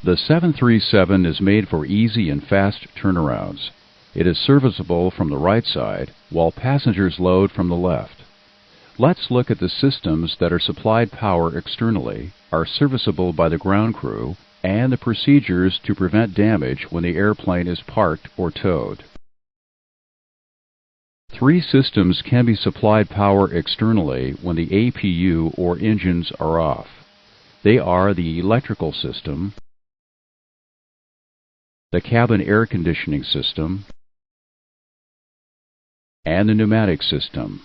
The 737 is made for easy and fast turnarounds. It is serviceable from the right side, while passengers load from the left. Let's look at the systems that are supplied power externally, are serviceable by the ground crew, and the procedures to prevent damage when the airplane is parked or towed. Three systems can be supplied power externally when the APU or engines are off. They are the electrical system, the cabin air conditioning system, and the pneumatic system.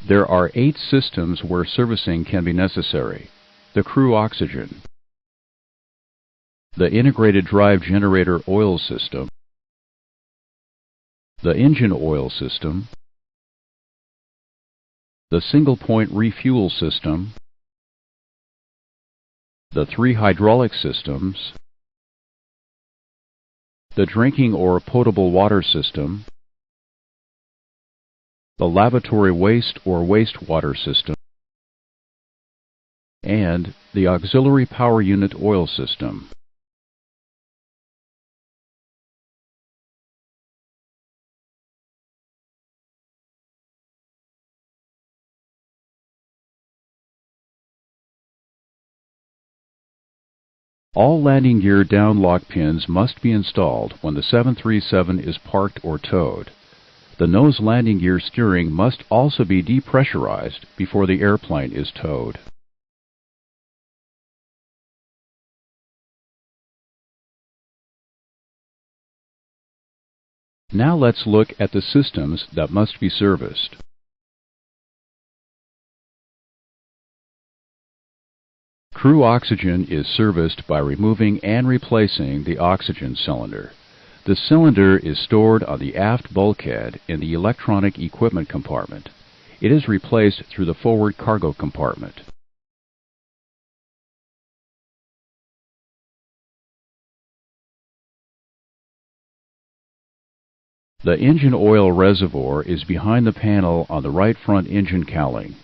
There are 8 systems where servicing can be necessary: the crew oxygen, the integrated drive generator oil system, the engine oil system, the single-point refuel system, the 3 hydraulic systems, the drinking or potable water system, the lavatory waste or wastewater system, and the auxiliary power unit oil system. All landing gear down lock pins must be installed when the 737 is parked or towed. The nose landing gear steering must also be depressurized before the airplane is towed. Now let's look at the systems that must be serviced. Crew oxygen is serviced by removing and replacing the oxygen cylinder. The cylinder is stored on the aft bulkhead in the electronic equipment compartment. It is replaced through the forward cargo compartment. The engine oil reservoir is behind the panel on the right front engine cowling.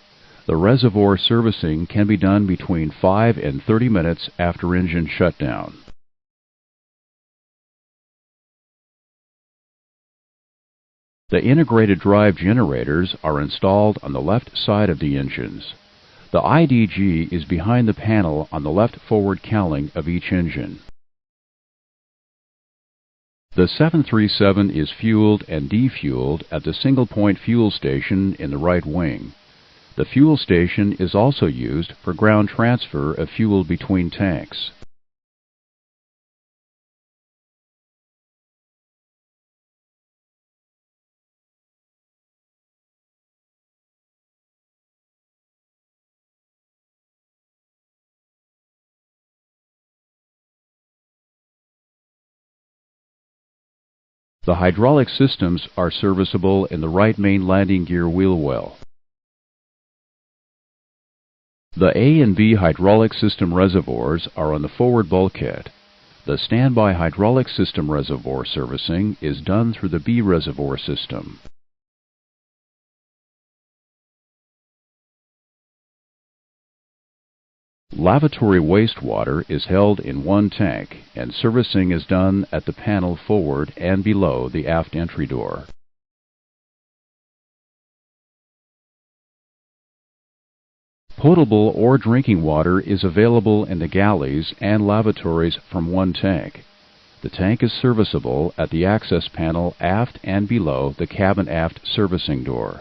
The reservoir servicing can be done between 5 and 30 minutes after engine shutdown. The integrated drive generators are installed on the left side of the engines. The IDG is behind the panel on the left forward cowling of each engine. The 737 is fueled and defueled at the single-point fuel station in the right wing. The fuel station is also used for ground transfer of fuel between tanks. The hydraulic systems are serviceable in the right main landing gear wheel well. The A and B hydraulic system reservoirs are on the forward bulkhead. The standby hydraulic system reservoir servicing is done through the B reservoir system. Lavatory wastewater is held in one tank, and servicing is done at the panel forward and below the aft entry door. Potable or drinking water is available in the galleys and lavatories from one tank. The tank is serviceable at the access panel aft and below the cabin aft servicing door.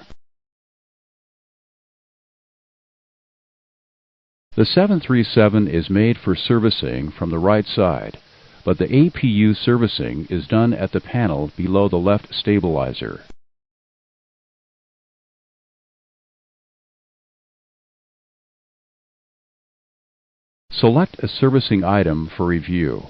The 737 is made for servicing from the right side, but the APU servicing is done at the panel below the left stabilizer. Select a servicing item for review.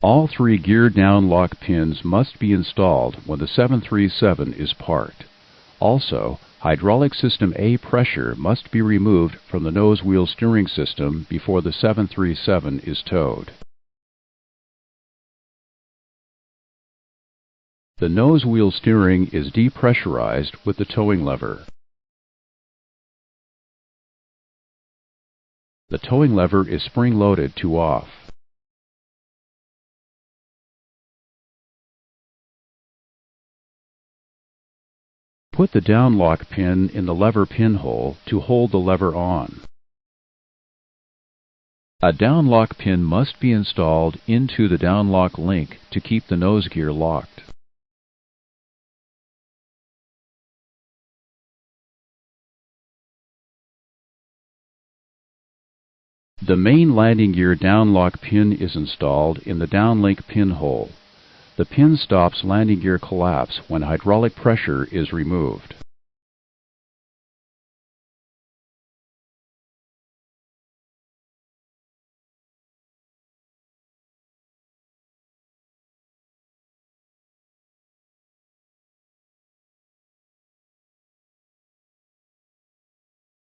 All 3 gear down lock pins must be installed when the 737 is parked. Also, hydraulic system A pressure must be removed from the nose wheel steering system before the 737 is towed. The nose wheel steering is depressurized with the towing lever. The towing lever is spring-loaded to off. Put the down lock pin in the lever pinhole to hold the lever on. A down lock pin must be installed into the down lock link to keep the nose gear locked. The main landing gear down lock pin is installed in the downlink pinhole. The pin stops landing gear collapse when hydraulic pressure is removed.